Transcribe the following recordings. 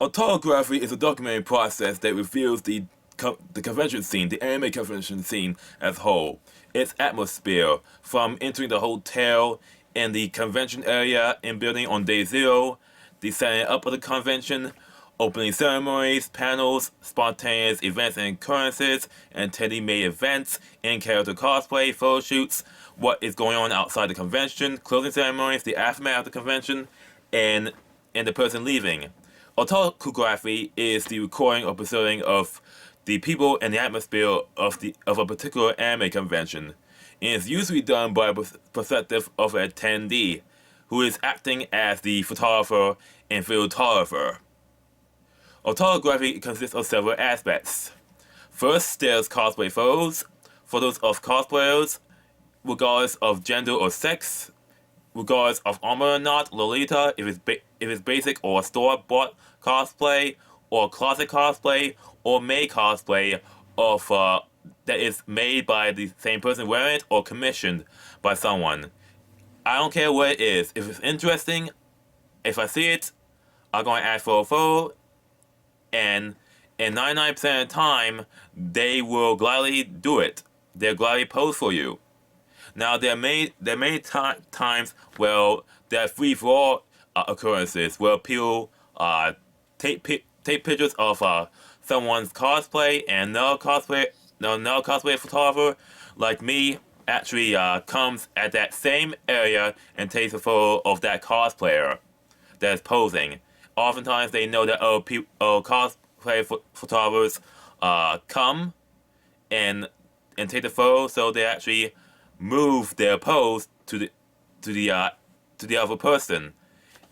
Otakugraphy is a documentary process that reveals the convention scene, the anime convention scene as a whole, its atmosphere, from entering the hotel and the convention area and building on day zero, the setting up of the convention, opening ceremonies, panels, spontaneous events and occurrences, attendee-made events, in-character cosplay, photoshoots, what is going on outside the convention, closing ceremonies, the aftermath of the convention, and the person leaving. Otakugraphy is the recording or preserving of the people and the atmosphere of a particular anime convention, and is usually done by a perspective of an attendee, who is acting as the photographer and videographer. Otakugraphy consists of several aspects. First, there's cosplay photos of cosplayers, regardless of gender or sex, regardless of armor or not, Lolita, if it's basic or store-bought cosplay, or closet cosplay, or made cosplay of that is made by the same person wearing it or commissioned by someone. I don't care what it is. If it's interesting, if I see it, I'm going to ask for a photo, and 99% of the time, they will gladly do it. They'll gladly pose for you. Now, there are many times where there are free-for-all occurrences where people take pictures of someone's cosplay, and no cosplay photographer like me actually comes at that same area and takes a photo of that cosplayer that is posing. Oftentimes, they know that cosplay photographers come and take the photo, so they actually move their pose to the other person,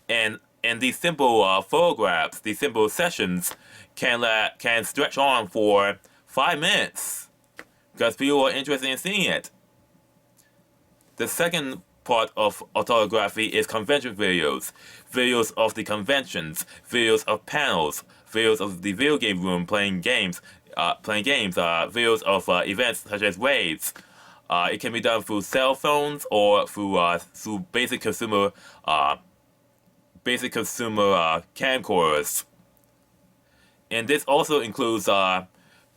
and these simple photographs, these simple sessions can stretch on for 5 minutes because people are interested in seeing it. The second part of otakugraphy is convention videos of the conventions, videos of panels, videos of the video game room playing games, videos of events such as waves. It can be done through cell phones or through basic consumer camcorders, and this also includes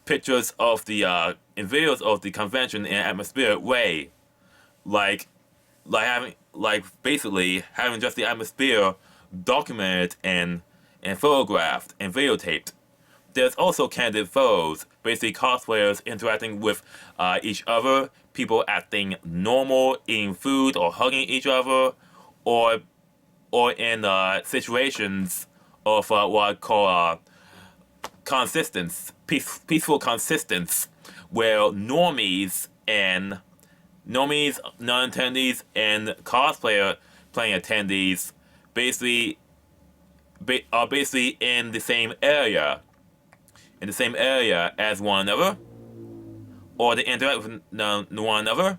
pictures of the and videos of the convention in an atmospheric way, basically having just the atmosphere documented and photographed and videotaped. There's also candid photos, basically cosplayers interacting with each other, people acting normal, eating food or hugging each other, or in situations of what I call peaceful consistence, where normies, non-attendees, and cosplayer playing attendees are basically in the same area as one another, or they interact with one another.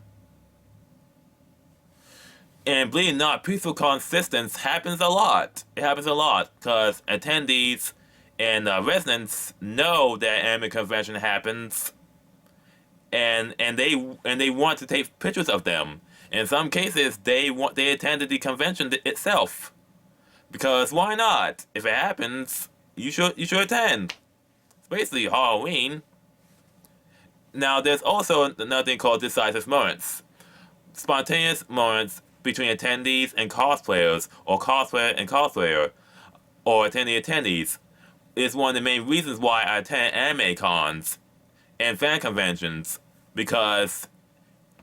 And believe it or not, peaceful consistence happens a lot. It happens a lot because attendees and residents know that anime convention happens, and they want to take pictures of them. In some cases, they attended the convention itself, because why not? If it happens, you should attend. It's basically Halloween. Now, there's also another thing called Decisive Moments. Spontaneous moments between attendees and cosplayers, or cosplayer and cosplayer, or attendees, is one of the main reasons why I attend anime cons and fan conventions, because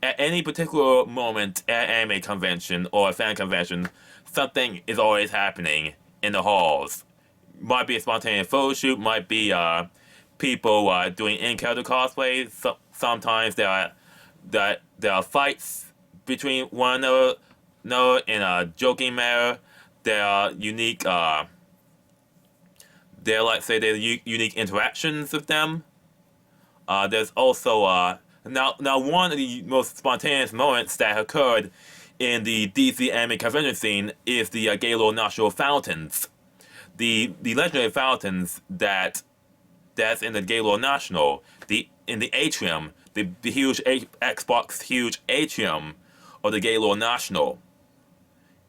at any particular moment at an anime convention or a fan convention, something is always happening in the halls. Might be a spontaneous photo shoot, might be people doing in-character cosplay. Sometimes there are fights between one another in a joking manner. There are unique unique interactions with them. There's also now one of the most spontaneous moments that occurred in the DC anime convention scene is the Gaylord National fountains. The legendary fountains that's in the Gaylord National, in the atrium, the huge Xbox huge atrium of the Gaylord National.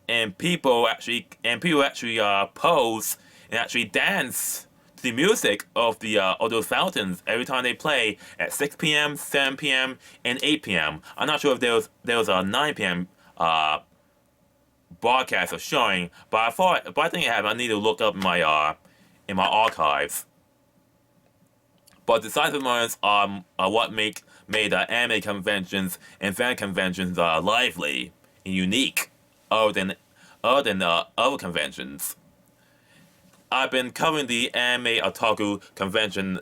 And people actually pose and actually dance to the music of those fountains every time they play at 6 p.m., 7 p.m., and 8 p.m. I'm not sure if there was a 9 p.m. Broadcast or showing, but I think it happened. I need to look up in my archives. But Decisive Moments are what made anime conventions and fan conventions lively and unique, other than other conventions. I've been covering the anime otaku convention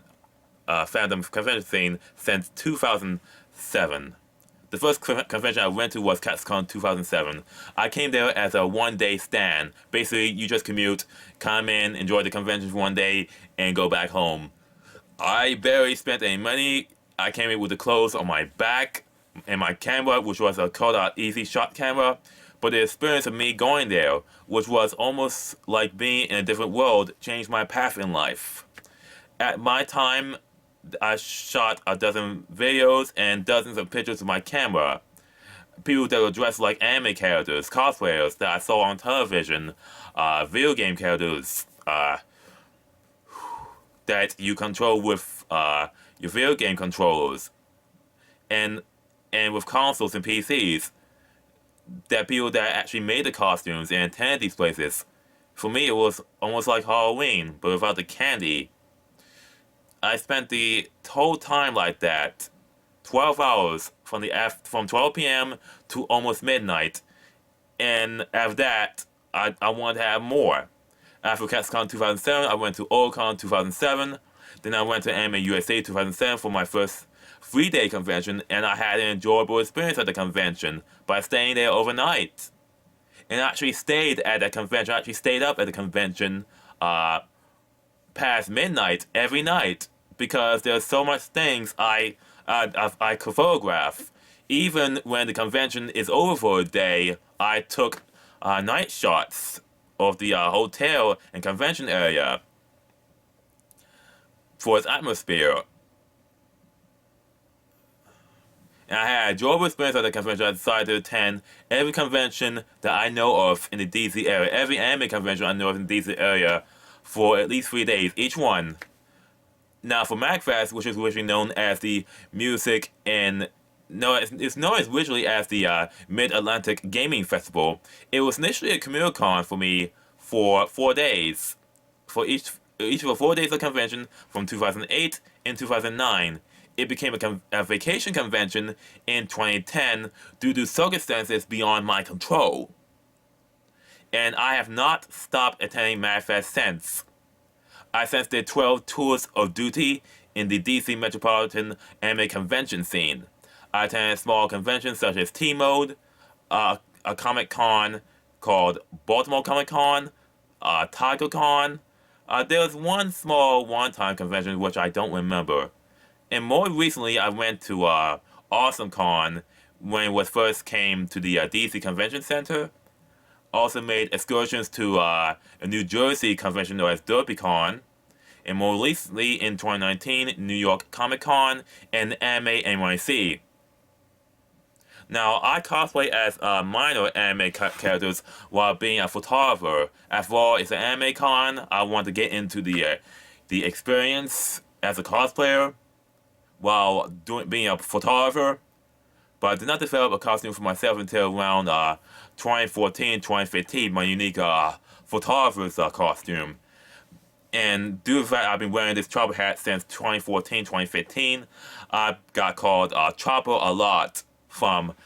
fandom convention scene since 2007. The first convention I went to was Katsucon 2007. I came there as a one-day stand. Basically, you just commute, come in, enjoy the convention for one day, and go back home. I barely spent any money. I came in with the clothes on my back and my camera, which was a Kodak Easy Shot Camera. But the experience of me going there, which was almost like being in a different world, changed my path in life. At my time, I shot a dozen videos and dozens of pictures with my camera. People that were dressed like anime characters, cosplayers that I saw on television, video game characters that you control with your video game controllers, and with consoles and PCs. That people that actually made the costumes and attended these places. For me, it was almost like Halloween, but without the candy. I spent the whole time like that, 12 hours from 12 p.m. to almost midnight, and after that, I wanted to have more. After Katsucon 2007, I went to Otaku 2007, then I went to Anime USA 2007 for my first 3-day convention, and I had an enjoyable experience at the convention by staying there overnight. And I actually stayed at the convention, I actually stayed up at the convention past midnight every night, because there's so much things I could photograph. Even when the convention is over for a day, I took night shots of the hotel and convention area for its atmosphere. And I had a enjoyable experience at the convention. I decided to attend every convention that I know of in the DC area, every anime convention I know of in the DC area, for at least 3 days, each one. Now, for MagFest, which is originally known as the Music and it's known as originally as the Mid-Atlantic Gaming Festival. It was initially a communal con for me for 4 days, for each of the 4 days of convention from 2008 and 2009. It became a vacation convention in 2010 due to circumstances beyond my control. And I have not stopped attending MagFest since. I since did 12 tours of duty in the DC metropolitan anime convention scene. I attended small conventions such as T-Mode, a Comic Con called Baltimore Comic Con, Otakugraphy. There was one small one-time convention which I don't remember. And more recently, I went to Awesome Con when it first came to the DC Convention Center. Also made excursions to a New Jersey convention known as DerbyCon. And more recently, in 2019, New York Comic Con and Anime NYC. Now, I cosplay as minor anime characters while being a photographer. After all, it's an anime con. I want to get into the experience as a cosplayer while being a photographer, but I did not develop a costume for myself until around 2014, 2015, my unique photographer's costume. And due to the fact I've been wearing this chopper hat since 2014, 2015, I got called Chopper a lot from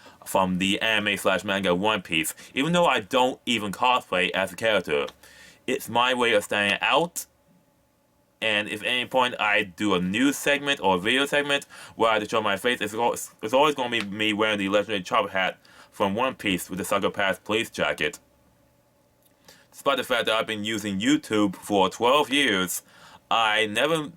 the anime/manga One Piece, even though I don't even cosplay as a character. It's my way of standing out. And if at any point I do a news segment or a video segment where I have to show my face, it's always going to be me wearing the legendary chopper hat from One Piece with the Sucker Pass police jacket. Despite the fact that I've been using YouTube for 12 years, I never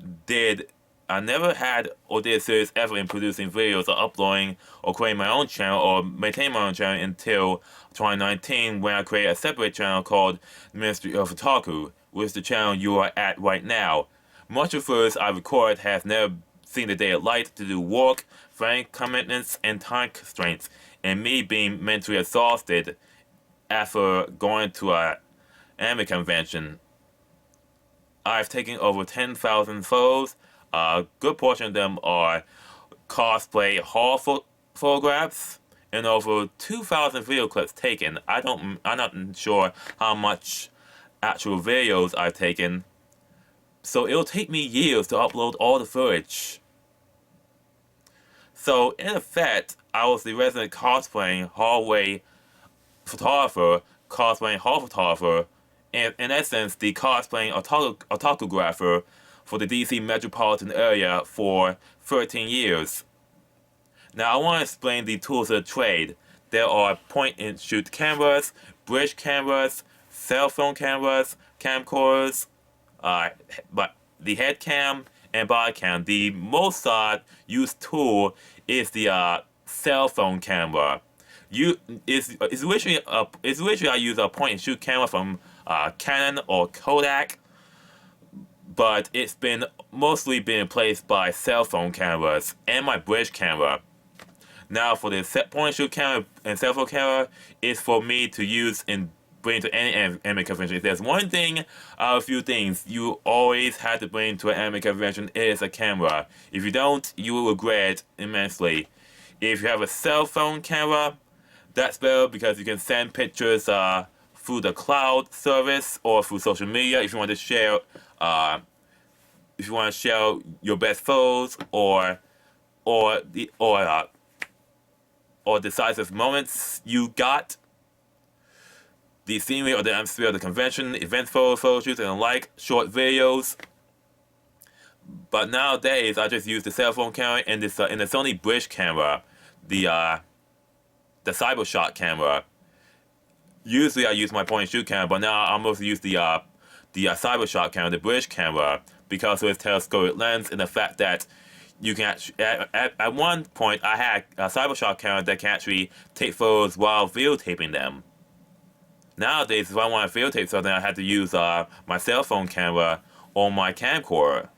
had or did a serious effort in producing videos or uploading or creating my own channel or maintaining my own channel until 2019, when I created a separate channel called Ministry of Otaku, which is the channel you are at right now. Much of the footage I recorded has never seen the day of light due to work, family commitments, and time constraints, and me being mentally exhausted after going to an anime convention. I've taken over 10,000 photos. A good portion of them are cosplay hall photographs, and over 2,000 video clips taken. I'm not sure how much actual videos I've taken, so it'll take me years to upload all the footage. So in effect, I was the resident cosplaying hallway photographer, cosplaying hall photographer, and in essence, the cosplaying Otakugrapher for the DC metropolitan area for 13 years. Now I want to explain the tools of the trade. There are point-and-shoot cameras, bridge cameras, cell phone cameras, camcorders, but the head cam and body cam. The most used tool is the cell phone camera. It's literally I use a point-and-shoot camera from Canon or Kodak, but it's mostly been replaced by cell phone cameras and my bridge camera. Now for the point-and-shoot camera and cell phone camera, is for me to use and bring to any anime convention. If there's one thing out of a few things you always have to bring to an anime convention, it is a camera. If you don't, you will regret it immensely. If you have a cell phone camera, that's better because you can send pictures through the cloud service or through social media if you want to share your best photos or decisive moments you got, the scenery or the atmosphere of the convention, event photo shoots and the like, short videos. But nowadays I just use the cell phone camera and the Sony bridge camera, the Cyber Shot camera. Usually I use my point and shoot camera, but now I'm going to use the Cyber Shot camera, the bridge camera, because of its telescopic lens and the fact that you can actually, at one point I had a Cyber Shot camera that can actually take photos while videotaping them. Nowadays, if I want to videotape something, I have to use my cell phone camera or my camcorder.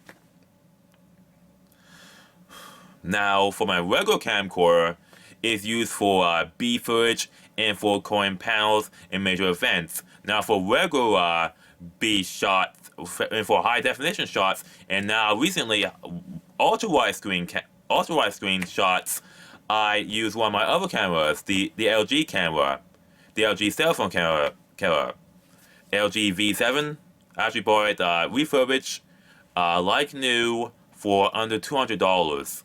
Now, for my regular camcorder, it's used for B footage and for recording panels and major events. Now, for regular B shots and for high definition shots, and now recently ultra wide screen shots, I use one of my other cameras, the LG camera, the LG cell phone camera, LG V7. I actually bought it refurbished, like new, for under $200,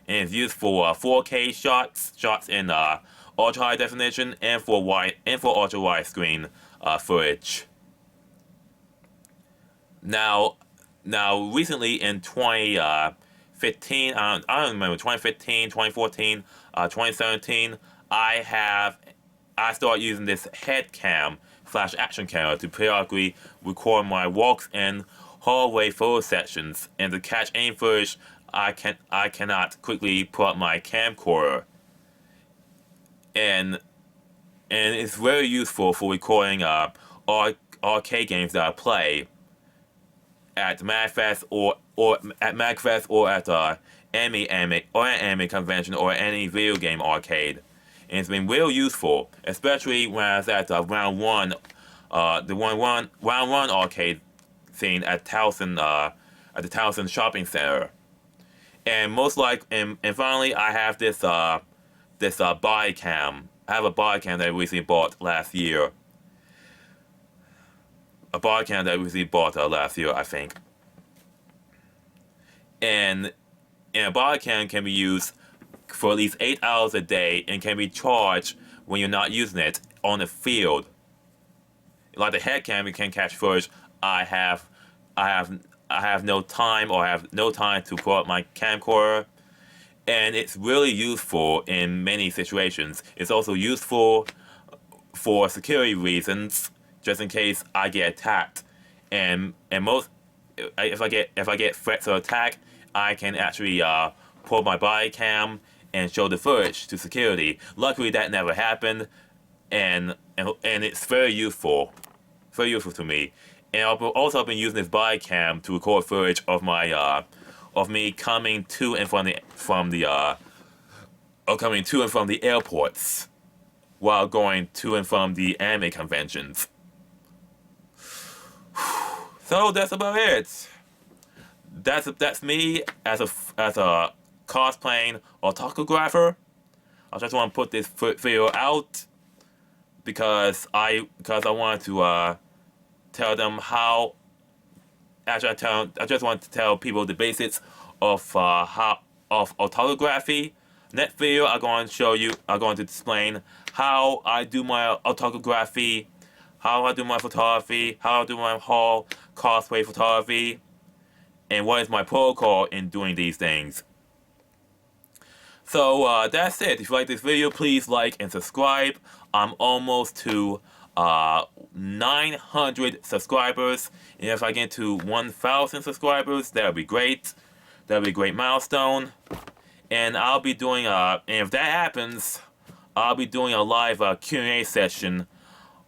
and it's used for 4K shots in ultra high definition, and for ultra wide screen footage. Now recently in 2015, I don't remember, 2015, 2014, 2017, I started using this head cam / action camera to periodically record my walks and hallway photo sessions, and to catch any footage I cannot quickly pull up my camcorder. And it's very useful for recording arcade games that I play at MagFest or at anime convention or any video game arcade. And it's been real useful, especially when I was at round one arcade scene at the Towson Shopping Center. And finally, I have this body cam. I have a body cam that I recently bought last year. I think. And a body cam can be used for at least 8 hours a day and can be charged when you're not using it on the field. Like the head cam, you can catch footage. I have no time to pull up my camcorder, and it's really useful in many situations. It's also useful for security reasons, just in case I get attacked. And if I get threats of attack, I can actually pull my body cam and show the footage to security. Luckily, that never happened, and it's very useful to me. And I've also been using this body cam to record footage of me coming to and from the airports while going to and from the anime conventions. So that's about it. That's me as a cosplaying otakugrapher. I just want to put this video out because I want to tell them how. Actually, I just want to tell people the basics of otakugraphy. Next video, I'm going to explain how I do my otakugraphy, how I do my photography, how I do my whole cosplay photography, and what is my protocol in doing these things. So that's it. If you like this video, please like and subscribe. I'm almost to 900 subscribers, and if I get to 1,000 subscribers, that would be great. That would be a great milestone. And I'll be doing and if that happens, I'll be doing a live Q&A session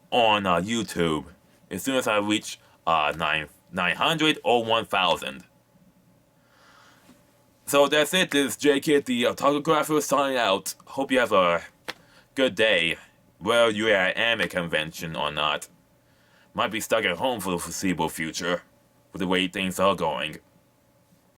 on YouTube as soon as I reach 900 or 1,000. So that's it. This is J-Kid, the Otakugrapher, signing out. Hope you have a good day, whether you're at an anime convention or not. Might be stuck at home for the foreseeable future, with the way things are going.